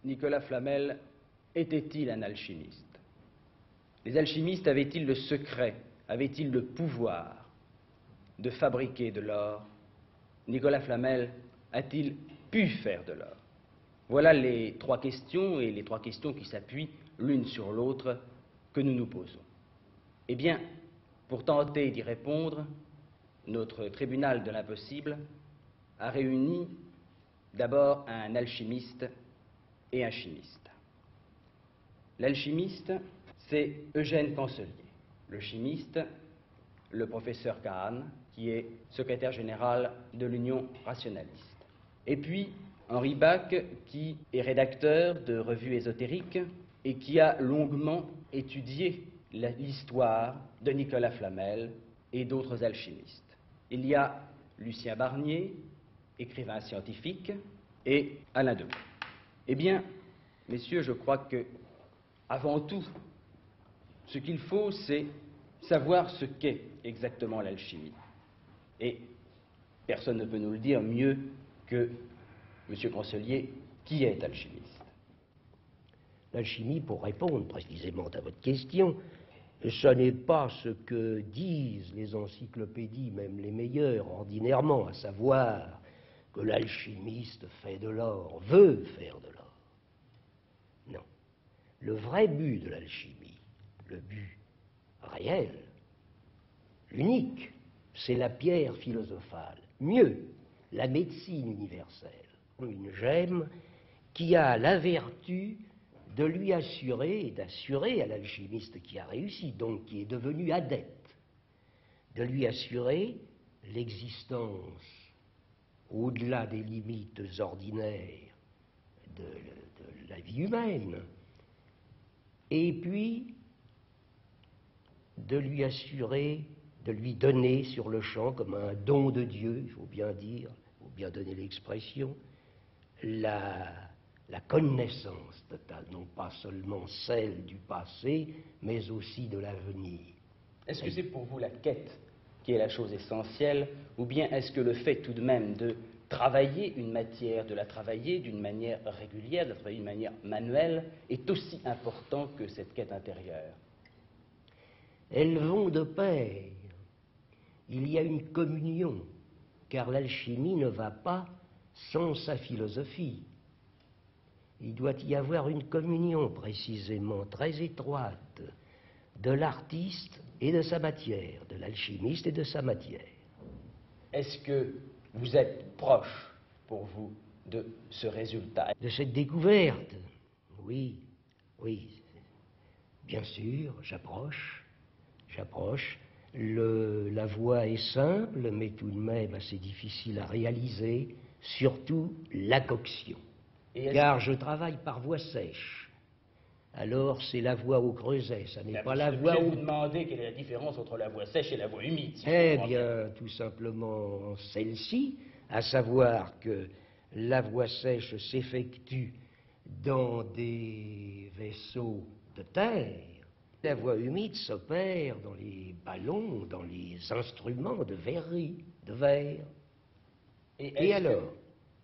Nicolas Flamel était-il un alchimiste? Les alchimistes avaient-ils le secret, avaient-ils le pouvoir de fabriquer de l'or? Nicolas Flamel a-t-il pu faire de l'or? Voilà les trois questions, et les trois questions qui s'appuient l'une sur l'autre que nous nous posons. Eh bien, pour tenter d'y répondre, notre tribunal de l'impossible a réuni d'abord un alchimiste et un chimiste. L'alchimiste, c'est Eugène Cancelier. Le chimiste, le professeur Kahn, qui est secrétaire général de l'Union rationaliste. Et puis, Henri Bach, qui est rédacteur de revues ésotériques et qui a longuement étudié l'histoire de Nicolas Flamel et d'autres alchimistes. Il y a Lucien Barnier, écrivain scientifique, et Alain Devoux. Eh bien, messieurs, je crois que, avant tout, ce qu'il faut, c'est savoir ce qu'est exactement l'alchimie. Et personne ne peut nous le dire mieux que M. Cancelier, qui est alchimiste. L'alchimie, pour répondre précisément à votre question, ce n'est pas ce que disent les encyclopédies, même les meilleures, ordinairement, à savoir que l'alchimiste fait de l'or, veut faire de l'or. Non. Le vrai but de l'alchimie, le but réel, l'unique, c'est la pierre philosophale. Mieux, la médecine universelle, une gemme qui a la vertu de lui assurer et d'assurer à l'alchimiste qui a réussi, donc qui est devenu adepte, de lui assurer l'existence au-delà des limites ordinaires de la vie humaine, et puis de lui assurer, de lui donner sur le champ, comme un don de Dieu, il faut bien dire, il faut bien donner l'expression, la connaissance totale, non pas seulement celle du passé, mais aussi de l'avenir. Est-ce que c'est pour vous la quête qui est la chose essentielle, ou bien est-ce que le fait tout de même de travailler une matière, de la travailler d'une manière régulière, de la travailler d'une manière manuelle, est aussi important que cette quête intérieure? Elles vont de pair. Il y a une communion, car l'alchimie ne va pas sans sa philosophie. Il doit y avoir une communion précisément très étroite de l'artiste et de sa matière, de l'alchimiste et de sa matière. Est-ce que vous êtes proche, pour vous, de ce résultat? De cette découverte? Oui, oui. Bien sûr, j'approche. La voie est simple, mais tout de même assez difficile à réaliser, surtout la coction. Car je travaille par voie sèche. Alors c'est la voie au creuset, ça n'est pas la voie au... Je vais vous demander quelle est la différence entre la voie sèche et la voie humide. Si eh bien, tout simplement celle-ci, à savoir que la voie sèche s'effectue dans des vaisseaux de terre. La voie humide s'opère dans les ballons, dans les instruments de verrerie, de verre. Et alors,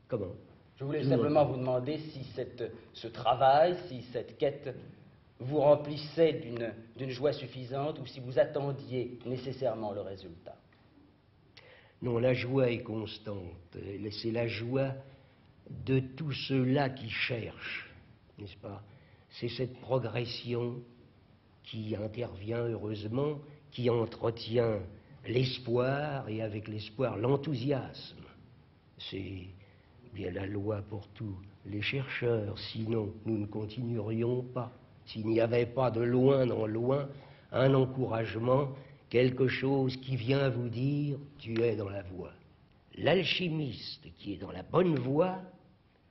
comment? Je voulais simplement vous demander si ce travail, si cette quête vous remplissait d'une joie suffisante ou si vous attendiez nécessairement le résultat. Non, la joie est constante. C'est la joie de tous ceux-là qui cherchent, n'est-ce pas? C'est cette progression qui intervient heureusement, qui entretient l'espoir et avec l'espoir l'enthousiasme. C'est bien la loi pour tous les chercheurs, sinon nous ne continuerions pas. S'il n'y avait pas de loin en loin un encouragement, quelque chose qui vient vous dire « tu es dans la voie ». L'alchimiste qui est dans la bonne voie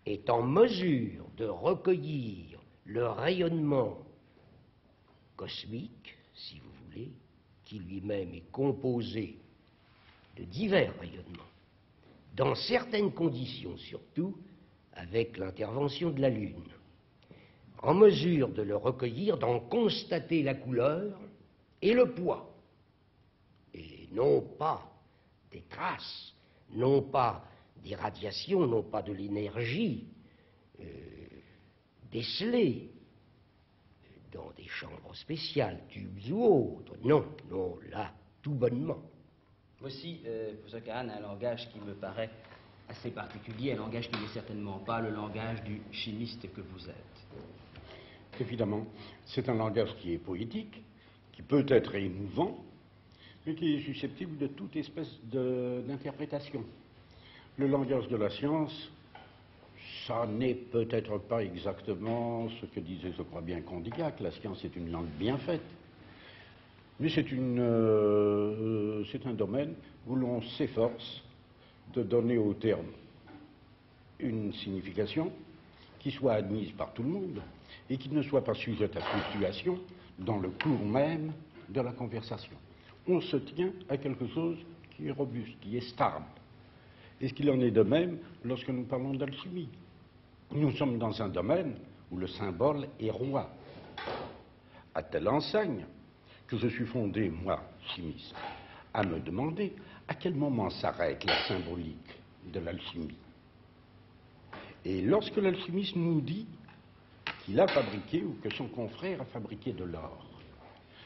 est en mesure de recueillir le rayonnement cosmique, si vous voulez, qui lui-même est composé de divers rayonnements, dans certaines conditions surtout, avec l'intervention de la Lune, en mesure de le recueillir, d'en constater la couleur et le poids, et non pas des traces, non pas des radiations, non pas de l'énergie déceler dans des chambres spéciales, tubes ou autres. Non, non, là, tout bonnement. Aussi, professeur Kahn a un langage qui me paraît assez particulier, un langage qui n'est certainement pas le langage du chimiste que vous êtes. Évidemment, c'est un langage qui est poétique, qui peut être émouvant, mais qui est susceptible de toute espèce d'interprétation. Le langage de la science, ça n'est peut-être pas exactement ce que disait, je crois bien, Condillac. La science est une langue bien faite. Mais c'est un domaine où l'on s'efforce de donner au terme une signification qui soit admise par tout le monde et qui ne soit pas sujette à fluctuation dans le cours même de la conversation. On se tient à quelque chose qui est robuste, qui est stable. Et ce qu'il en est de même lorsque nous parlons d'alchimie. Nous sommes dans un domaine où le symbole est roi. À telle enseigne que je suis fondé, moi, chimiste, à me demander à quel moment s'arrête la symbolique de l'alchimie. Et lorsque l'alchimiste nous dit qu'il a fabriqué ou que son confrère a fabriqué de l'or,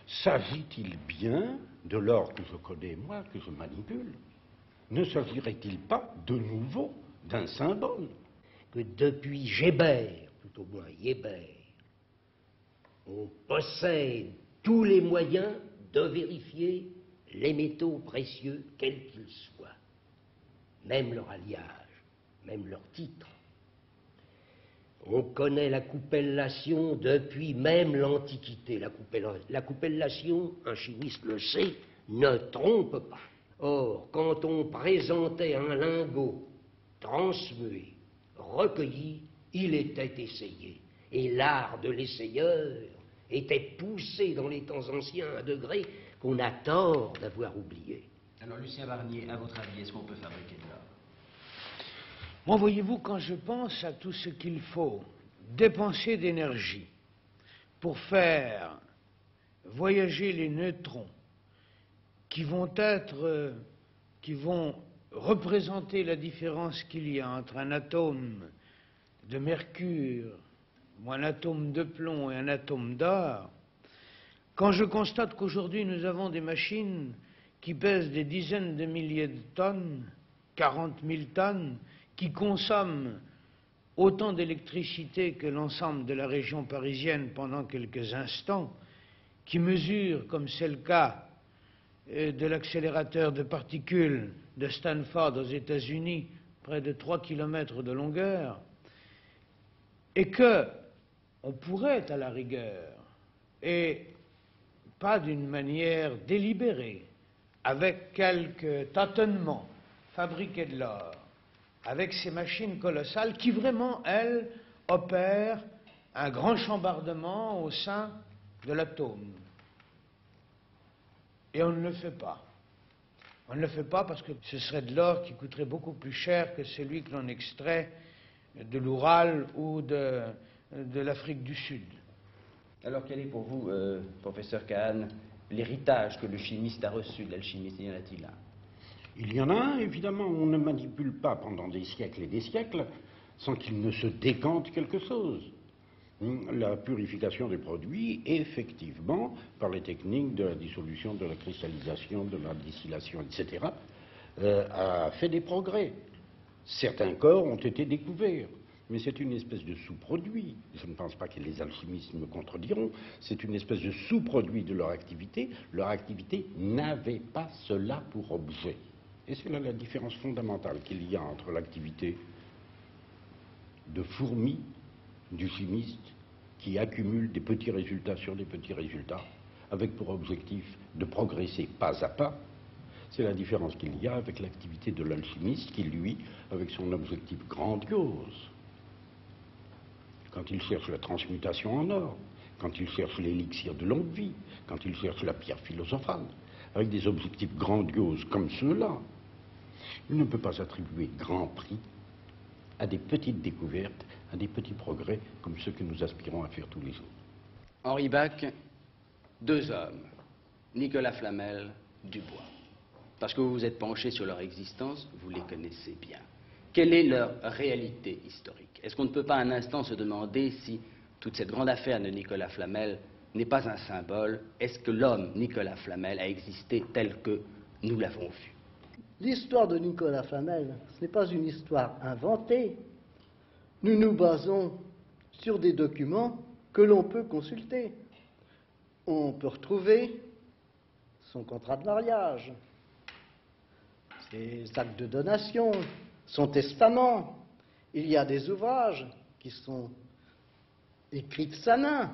s'agit-il bien de l'or que je connais, moi, que je manipule? Ne s'agirait-il pas de nouveau d'un symbole? Que depuis Gébert, tout au moins Hébert, on possède tous les moyens de vérifier les métaux précieux, quels qu'ils soient, même leur alliage, même leur titre. On connaît la coupellation depuis même l'Antiquité. La coupellation, un chimiste le sait, ne trompe pas. Or, quand on présentait un lingot transmué, recueilli, il était essayé. Et l'art de l'essayeur était poussé dans les temps anciens à un degré qu'on a tort d'avoir oublié. Alors, Lucien Barnier, à votre avis, est-ce qu'on peut fabriquer de l'or? Moi, voyez-vous, quand je pense à tout ce qu'il faut dépenser d'énergie pour faire voyager les neutrons qui vont représenter la différence qu'il y a entre un atome de mercure ou un atome de plomb et un atome d'or, quand je constate qu'aujourd'hui nous avons des machines qui pèsent des dizaines de milliers de tonnes, 40 000 tonnes, qui consomment autant d'électricité que l'ensemble de la région parisienne pendant quelques instants, qui mesurent, comme c'est le cas de l'accélérateur de particules de Stanford aux États-Unis, près de 3 km de longueur, et que on pourrait, à la rigueur, et pas d'une manière délibérée, avec quelques tâtonnements, fabriquer de l'or, avec ces machines colossales qui vraiment, elles, opèrent un grand chambardement au sein de l'atome. Et on ne le fait pas. On ne le fait pas parce que ce serait de l'or qui coûterait beaucoup plus cher que celui que l'on extrait de l'Oural ou de l'Afrique du Sud. Alors, quel est pour vous, professeur Kahn, l'héritage que le chimiste a reçu de l'alchimiste? Y en a-t-il un? Il y en a un, évidemment. On ne manipule pas pendant des siècles et des siècles sans qu'il ne se décante quelque chose. La purification des produits, effectivement, par les techniques de la dissolution, de la cristallisation, de la distillation, etc., a fait des progrès. Certains corps ont été découverts, mais c'est une espèce de sous-produit. Je ne pense pas que les alchimistes me contrediront. C'est une espèce de sous-produit de leur activité. Leur activité n'avait pas cela pour objet. Et c'est là la différence fondamentale qu'il y a entre l'activité de fourmi du chimiste qui accumule des petits résultats sur des petits résultats avec pour objectif de progresser pas à pas. C'est la différence qu'il y a avec l'activité de l'alchimiste qui, lui, avec son objectif grandiose, quand il cherche la transmutation en or, quand il cherche l'élixir de longue vie, quand il cherche la pierre philosophale, avec des objectifs grandioses comme ceux-là, il ne peut pas attribuer grand prix à des petites découvertes, à des petits progrès comme ceux que nous aspirons à faire tous les jours. Henri Bach, deux hommes, Nicolas Flamel, Dubois. Parce que vous vous êtes penché sur leur existence, vous les connaissez bien. Quelle est leur réalité historique? Est-ce qu'on ne peut pas un instant se demander si toute cette grande affaire de Nicolas Flamel n'est pas un symbole? Est-ce que l'homme Nicolas Flamel a existé tel que nous l'avons vu? L'histoire de Nicolas Flamel, ce n'est pas une histoire inventée. Nous nous basons sur des documents que l'on peut consulter. On peut retrouver son contrat de mariage, ses actes de donation, son testament. Il y a des ouvrages qui sont écrits de sa main.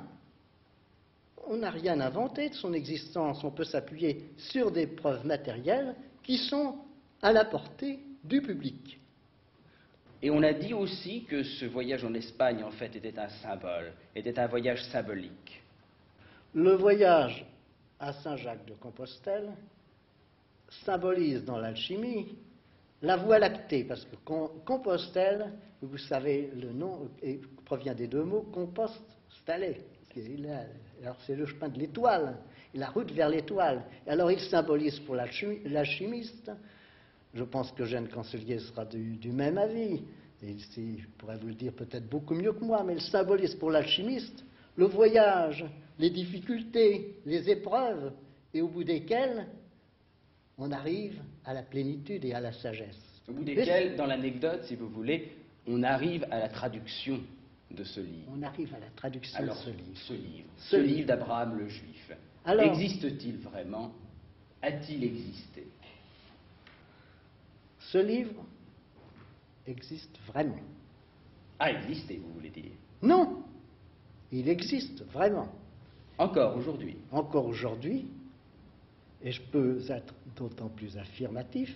On n'a rien inventé de son existence. On peut s'appuyer sur des preuves matérielles qui sont à la portée du public. Et on a dit aussi que ce voyage en Espagne, en fait, était un symbole, était un voyage symbolique. Le voyage à Saint-Jacques-de-Compostelle symbolise dans l'alchimie la voie lactée, parce que Compostelle, vous savez, le nom provient des deux mots compost, staller. Alors c'est le chemin de l'étoile, la route vers l'étoile. Alors il symbolise pour l'alchimiste, je pense que Eugène Cancelier sera du même avis, et je pourrais vous le dire peut-être beaucoup mieux que moi, mais il symbolise pour l'alchimiste le voyage, les difficultés, les épreuves, et au bout desquelles on arrive à la plénitude et à la sagesse. Au bout desquelles, dans l'anecdote, si vous voulez, on arrive à la traduction de ce livre. On arrive à la traduction de ce livre. Ce livre d'Abraham le Juif. Alors, existe-t-il vraiment? A-t-il existé? Ce livre existe vraiment. A existé, vous voulez dire? Non, il existe vraiment. Encore aujourd'hui? Encore aujourd'hui, et je peux être d'autant plus affirmatif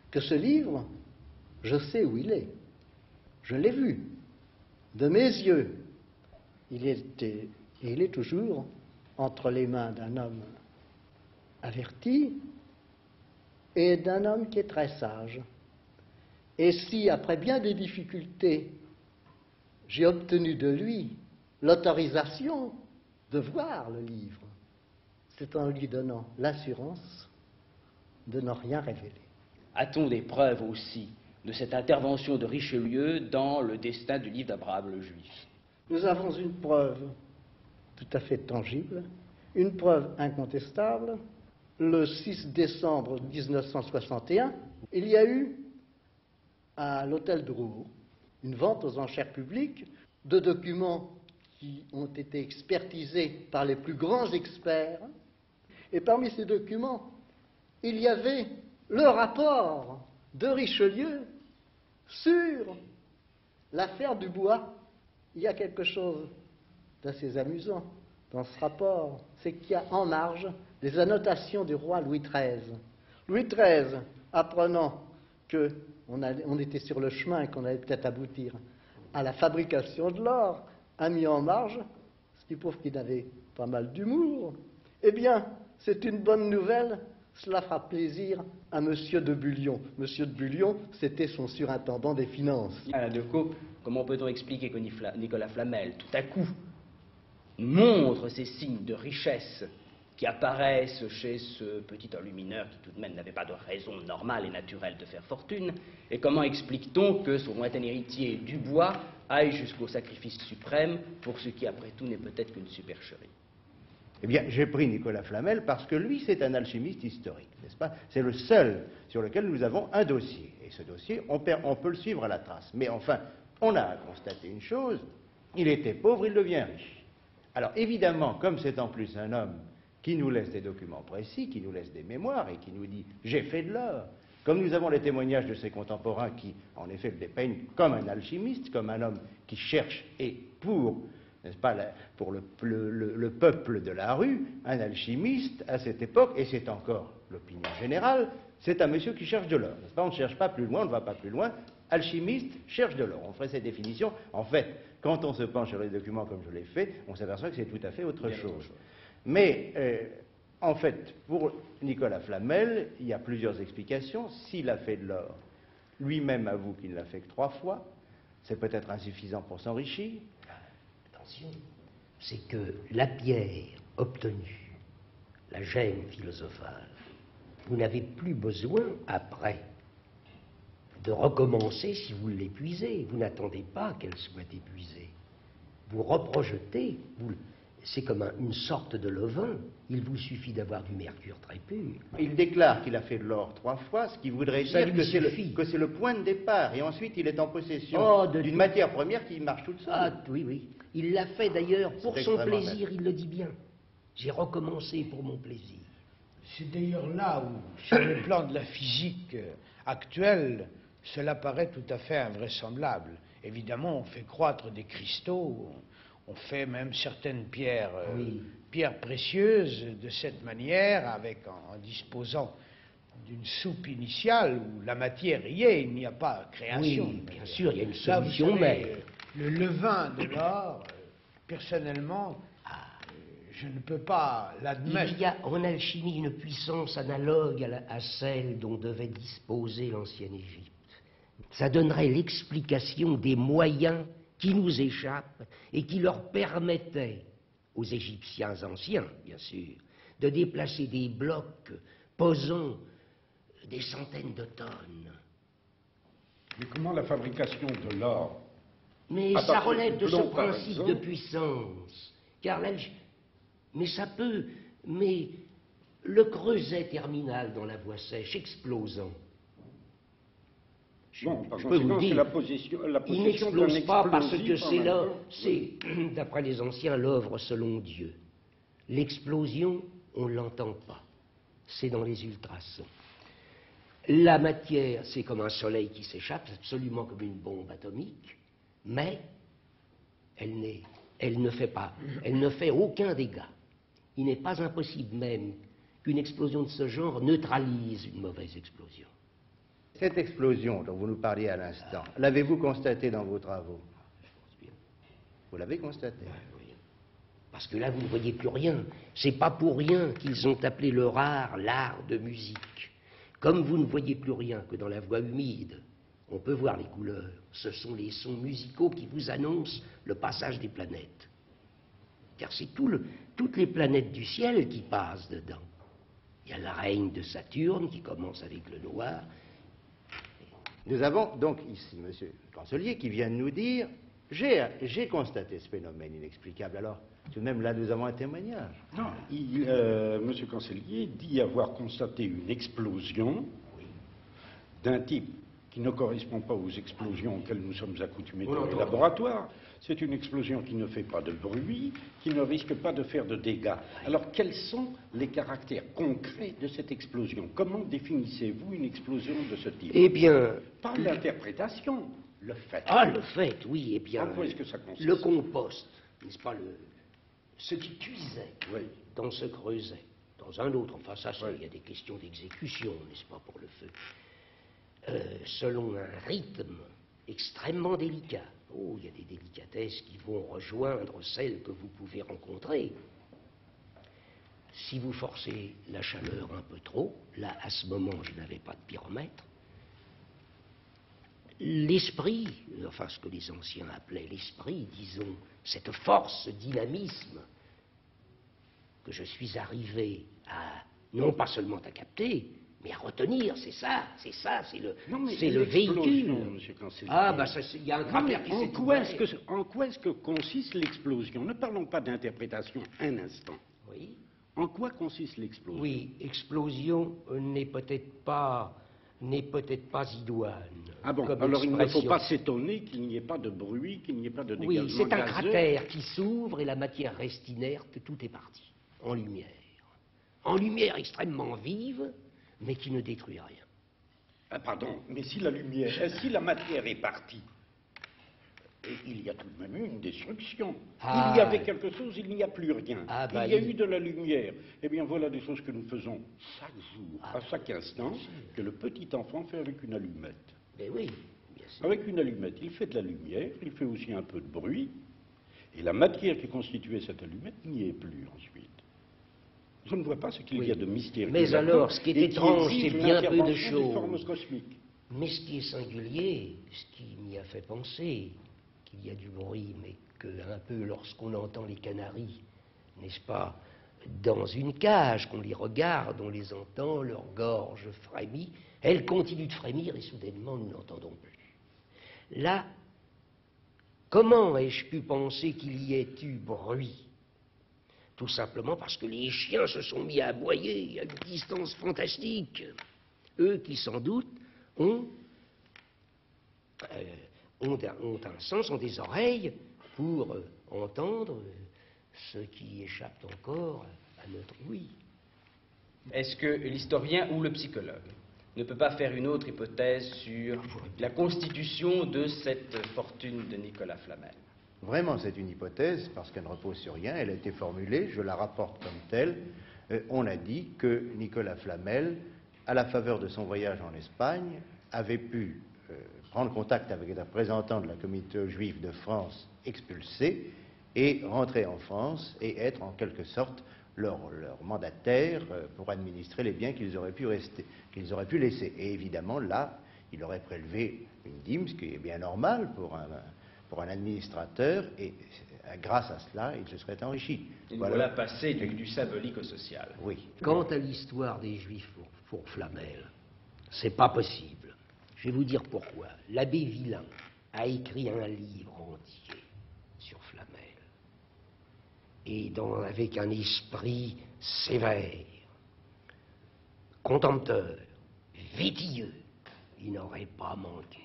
que ce livre, je sais où il est. Je l'ai vu de mes yeux. Il était, et il est toujours entre les mains d'un homme averti et d'un homme qui est très sage. Et si, après bien des difficultés, j'ai obtenu de lui l'autorisation de voir le livre, c'est en lui donnant l'assurance de ne rien révéler. A-t-on des preuves aussi de cette intervention de Richelieu dans le destin du livre d'Abraham le Juif? Nous avons une preuve tout à fait tangible, une preuve incontestable. Le 6 décembre 1961, il y a eu à l'hôtel de Rouen une vente aux enchères publiques de documents qui ont été expertisés par les plus grands experts. Et parmi ces documents, il y avait le rapport de Richelieu sur l'affaire du bois. Il y a quelque chose d'assez amusant dans ce rapport, c'est qu'il y a en marge des annotations du roi Louis XIII. Louis XIII, apprenant qu'on était sur le chemin et qu'on allait peut-être aboutir à la fabrication de l'or, a mis en marge, ce qui prouve qu'il avait pas mal d'humour. Eh bien, c'est une bonne nouvelle, cela fera plaisir à M. de Bullion. M. de Bullion, c'était son surintendant des finances. Alain Decaux, comment peut-on expliquer que Nicolas Flamel, tout à coup, montre ces signes de richesse qui apparaissent chez ce petit enlumineur qui tout de même n'avait pas de raison normale et naturelle de faire fortune, et comment explique-t-on que son lointain héritier Dubois aille jusqu'au sacrifice suprême pour ce qui après tout n'est peut-être qu'une supercherie? Eh bien, j'ai pris Nicolas Flamel parce que lui, c'est un alchimiste historique, n'est-ce pas? C'est le seul sur lequel nous avons un dossier. Et ce dossier, on peut le suivre à la trace. Mais enfin, on a constaté une chose, il était pauvre, il devient riche. Alors évidemment, comme c'est en plus un homme qui nous laisse des documents précis, qui nous laisse des mémoires et qui nous dit « j'ai fait de l'or », comme nous avons les témoignages de ses contemporains qui, en effet, le dépeignent comme un alchimiste, comme un homme qui cherche et pour, n'est-ce pas, pour le peuple de la rue, un alchimiste à cette époque, et c'est encore l'opinion générale, c'est un monsieur qui cherche de l'or, n'est-ce pas? On ne cherche pas plus loin, on ne va pas plus loin. Alchimiste cherche de l'or. On ferait cette définition. En fait, quand on se penche sur les documents comme je l'ai fait, on s'aperçoit que c'est tout à fait autre chose. Mais, en fait, pour Nicolas Flamel, il y a plusieurs explications. S'il a fait de l'or, lui-même avoue qu'il ne l'a fait que 3 fois. C'est peut-être insuffisant pour s'enrichir. Attention, c'est que la pierre obtenue, la gemme philosophale, vous n'avez plus besoin, après, de recommencer si vous l'épuisez. Vous n'attendez pas qu'elle soit épuisée. vous reprojetez, c'est comme une sorte de levain. Il vous suffit d'avoir du mercure très pur. Il déclare qu'il a fait de l'or 3 fois, ce qui voudrait Ça dire lui que suffit. c'est le point de départ. Et ensuite, il est en possession Oh, d'une matière première qui marche toute seule. Ah oui, oui. Il l'a fait d'ailleurs pour C'est son extrêmement plaisir, il le dit bien. J'ai recommencé pour mon plaisir. C'est d'ailleurs là où, sur le plan de la physique actuelle, cela paraît tout à fait invraisemblable. Évidemment, on fait croître des cristaux, on fait même certaines pierres, pierres précieuses de cette manière, en disposant d'une soupe initiale où la matière y est, il n'y a pas création. Oui, bien sûr, il y a une Là, vous solution, savez, mais... le levain de l'or, personnellement, je ne peux pas l'admettre. Il y a en alchimie une puissance analogue à celle dont devait disposer l'ancienne Égypte. Ça donnerait l'explication des moyens qui nous échappent et qui leur permettaient, aux Égyptiens anciens, bien sûr, de déplacer des blocs pesant des centaines de tonnes. Mais comment la fabrication de l'or? Mais À ça partir relève du de ce plomb, par principe de exemple. puissance. Car mais ça peut... Mais le creuset terminal dans la voie sèche explosant, Bon, par je peux vous conséquent, le c'est dire, la possession il d'un n'explose pas parce que explosif en c'est même là, temps. c'est, d'après les anciens, l'œuvre selon Dieu. L'explosion, on ne l'entend pas. C'est dans les ultrasons. La matière, c'est comme un soleil qui s'échappe, c'est absolument comme une bombe atomique, mais elle ne fait aucun dégât. Il n'est pas impossible même qu'une explosion de ce genre neutralise une mauvaise explosion. Cette explosion dont vous nous parliez à l'instant, l'avez-vous constatée dans vos travaux? Vous l'avez constatée? Oui. Parce que là, vous ne voyez plus rien. C'est pas pour rien qu'ils ont appelé le rare l'art de musique. Comme vous ne voyez plus rien que dans la voie humide, on peut voir les couleurs. Ce sont les sons musicaux qui vous annoncent le passage des planètes. Car c'est toutes les planètes du ciel qui passent dedans. Il y a le règne de Saturne qui commence avec le noir. Nous avons donc ici monsieur le chancelier qui vient de nous dire « J'ai constaté ce phénomène inexplicable ». Alors, tout de même, là, nous avons un témoignage. Non, Monsieur Cancelier dit avoir constaté une explosion d'un type qui ne correspond pas aux explosions auxquelles nous sommes accoutumés dans les laboratoires. C'est une explosion qui ne fait pas de bruit, qui ne risque pas de faire de dégâts. Alors, quels sont les caractères concrets de cette explosion? Comment définissez-vous une explosion de ce type? Eh bien... Pas l'interprétation, le fait. Ah, le fait, oui, eh bien... En quoi est-ce que ça consiste? Le compost, n'est-ce pas, ce qui cuisait Oui. dans ce creuset, dans un autre, enfin ça, Oui. il y a des questions d'exécution, n'est-ce pas, pour le feu, selon un rythme extrêmement délicat. Oh, il y a des délicatesses qui vont rejoindre celles que vous pouvez rencontrer. Si vous forcez la chaleur un peu trop, là, à ce moment, je n'avais pas de pyromètre, l'esprit, enfin ce que les anciens appelaient l'esprit, disons, cette force, ce dynamisme que je suis arrivé à, non pas seulement à capter, mais à retenir, c'est le véhicule. Monsieur Cancelier. Ah, bah, il y a un cratère qui En s'est quoi ouvert. en quoi est-ce que consiste l'explosion? Ne parlons pas d'interprétation un instant. Oui. En quoi consiste l'explosion? Oui, explosion n'est peut-être pas idoine. Ah bon, comme alors il ne faut expression. pas s'étonner qu'il n'y ait pas de bruit, qu'il n'y ait pas de dégagement Oui, c'est un gazeux. cratère qui s'ouvre et la matière reste inerte, tout est parti, en lumière. En lumière extrêmement vive, mais qui ne détruit rien. Ah, pardon, mais si la matière est partie, il y a tout de même eu une destruction. Ah. Il y avait quelque chose, il n'y a plus rien. Ah, bah, il y a eu de la lumière. Eh bien, voilà des choses que nous faisons chaque jour, Ah, à chaque instant, que le petit enfant fait avec une allumette. Mais oui, bien sûr. Avec une allumette, il fait de la lumière, il fait aussi un peu de bruit, et la matière qui constituait cette allumette n'y est plus ensuite. Je ne vois pas ce qu'il Oui. y a de mystérieux. Mais là-dedans, alors, ce qui est et étrange, exige c'est une bien peu de intervention des choses. formes cosmiques. Mais ce qui est singulier, ce qui m'y a fait penser, qu'il y a du bruit, mais qu'un peu lorsqu'on entend les canaris, n'est-ce pas, dans une cage, qu'on les regarde, on les entend, leur gorge frémit, elles continuent de frémir et soudainement nous n'entendons plus. Là, Comment ai-je pu penser qu'il y ait eu bruit? Tout simplement parce que les chiens se sont mis à aboyer à une distance fantastique. Eux qui, sans doute, ont un sens, ont des oreilles pour entendre ce qui échappe encore à notre ouïe. Est-ce que l'historien ou le psychologue ne peut pas faire une autre hypothèse sur la constitution de cette fortune de Nicolas Flamel? Vraiment, c'est une hypothèse, parce qu'elle ne repose sur rien, elle a été formulée, je la rapporte comme telle. On a dit que Nicolas Flamel, à la faveur de son voyage en Espagne, avait pu prendre contact avec des représentants de la communauté juive de France expulsés et rentrer en France et être en quelque sorte leur mandataire pour administrer les biens qu'ils auraient pu laisser. Et évidemment, là, il aurait prélevé une dîme, ce qui est bien normal pour un administrateur, et grâce à cela, il se serait enrichi. Et voilà passé du symbolique au social. Oui. Quant à l'histoire des Juifs pour Flamel, c'est pas possible. Je vais vous dire pourquoi. L'abbé Villain a écrit un livre entier sur Flamel, et avec un esprit sévère, contempteur, vétilleux. Il n'aurait pas manqué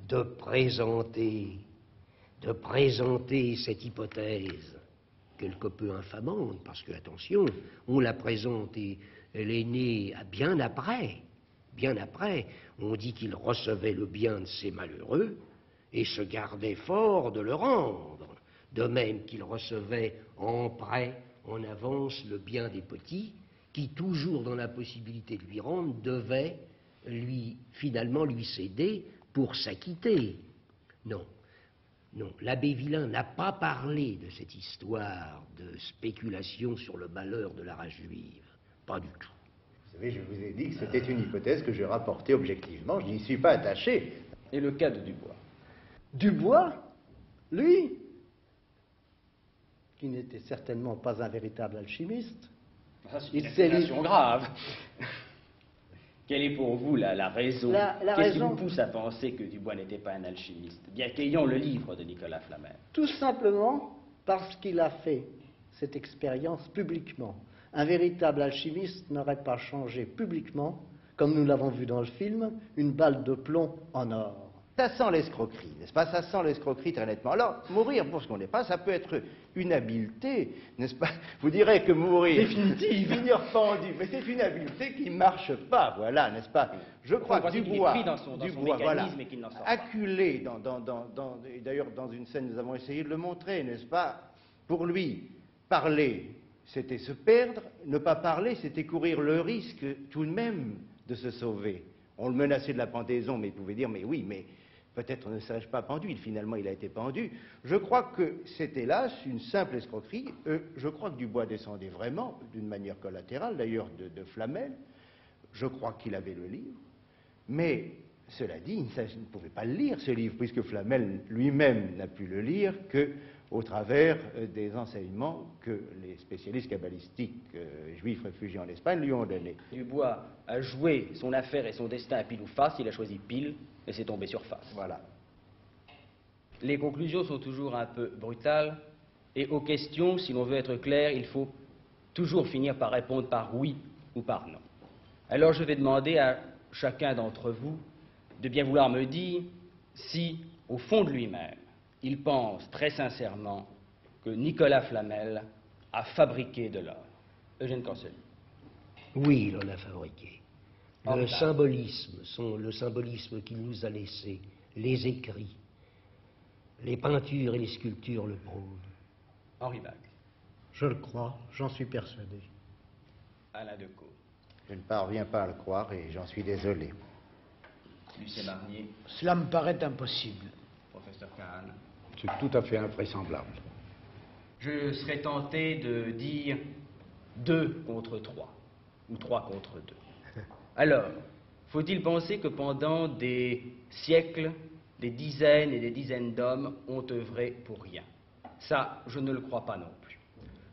de présenter cette hypothèse quelque peu infamante, parce que, attention, on la présente et elle est née bien après. On dit qu'il recevait le bien de ces malheureux et se gardait fort de le rendre, de même qu'il recevait en prêt, en avance, le bien des petits, qui, toujours dans la possibilité de lui rendre, devaient finalement lui céder pour s'acquitter. Non, l'abbé Villain n'a pas parlé de cette histoire de spéculation sur le malheur de la race juive. Pas du tout. Vous savez, je vous ai dit que c'était une hypothèse que je rapportais objectivement, je n'y suis pas attaché. Et le cas de Dubois? Dubois, lui, qui n'était certainement pas un véritable alchimiste, Ça, c'est une accusation grave. Quelle est pour vous la raison? Qu'est-ce qui vous pousse à penser que Dubois n'était pas un alchimiste, bien qu'ayant le livre de Nicolas Flamel? tout simplement parce qu'il a fait cette expérience publiquement. Un véritable alchimiste n'aurait pas changé publiquement, comme nous l'avons vu dans le film, une balle de plomb en or. Ça sent l'escroquerie, n'est-ce pas? Ça sent l'escroquerie très nettement. Alors, mourir pour ce qu'on n'est pas, ça peut être une habileté, n'est-ce pas? Vous direz que mourir... Définitive. Finir pendu, mais c'est une habileté qui ne marche pas, voilà, n'est-ce pas? Je crois que Dubois, dans son mécanisme et qu'il n'en sort pas. acculé, et d'ailleurs dans une scène nous avons essayé de le montrer, n'est-ce pas? Pour lui, parler, c'était se perdre, ne pas parler, c'était courir le risque tout de même de se sauver. On le menaçait de la pendaison, mais il pouvait dire, mais oui, mais... peut-être ne serais-je pas pendu, finalement il a été pendu. Je crois que c'est hélas une simple escroquerie. Je crois que Dubois descendait vraiment, d'une manière collatérale d'ailleurs, de Flamel. Je crois qu'il avait le livre. Mais, cela dit, il ne pouvait pas le lire, ce livre, puisque Flamel lui-même n'a pu le lire qu'au travers des enseignements que les spécialistes kabbalistiques juifs réfugiés en Espagne lui ont donnés. Dubois a joué son affaire et son destin à pile ou face, il a choisi pile, et c'est tombé sur face. Voilà. Les conclusions sont toujours un peu brutales, et aux questions, si l'on veut être clair, il faut toujours finir par répondre par oui ou par non. Alors je vais demander à chacun d'entre vous de bien vouloir me dire si, au fond de lui-même, il pense très sincèrement que Nicolas Flamel a fabriqué de l'or. Eugène Cancely. Oui, il en a fabriqué. Le symbolisme qu'il nous a laissé, les écrits, les peintures et les sculptures le prouvent. Henri Bach. Je le crois, j'en suis persuadé. Alain Decaux. Je ne parviens pas à le croire et j'en suis désolé. Lucien Marnier. Cela me paraît impossible. Professeur Kahn. C'est tout à fait invraisemblable. Je serais tenté de dire 2 contre 3, ou 3 contre 2. Alors, faut-il penser que pendant des siècles, des dizaines et des dizaines d'hommes ont œuvré pour rien? Ça, je ne le crois pas non plus.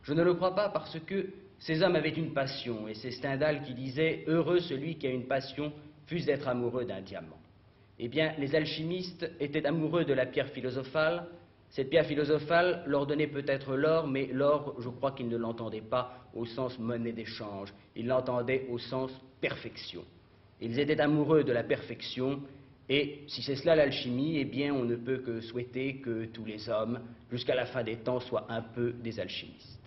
Je ne le crois pas parce que ces hommes avaient une passion, et c'est Stendhal qui disait « Heureux celui qui a une passion, fût-ce d'être amoureux d'un diamant ». Eh bien, les alchimistes étaient amoureux de la pierre philosophale. Cette pierre philosophale leur donnait peut-être l'or, mais l'or, je crois qu'ils ne l'entendaient pas au sens monnaie d'échange. Ils l'entendaient au sens perfection. Ils étaient amoureux de la perfection, et si c'est cela l'alchimie, eh bien, on ne peut que souhaiter que tous les hommes, jusqu'à la fin des temps, soient un peu des alchimistes.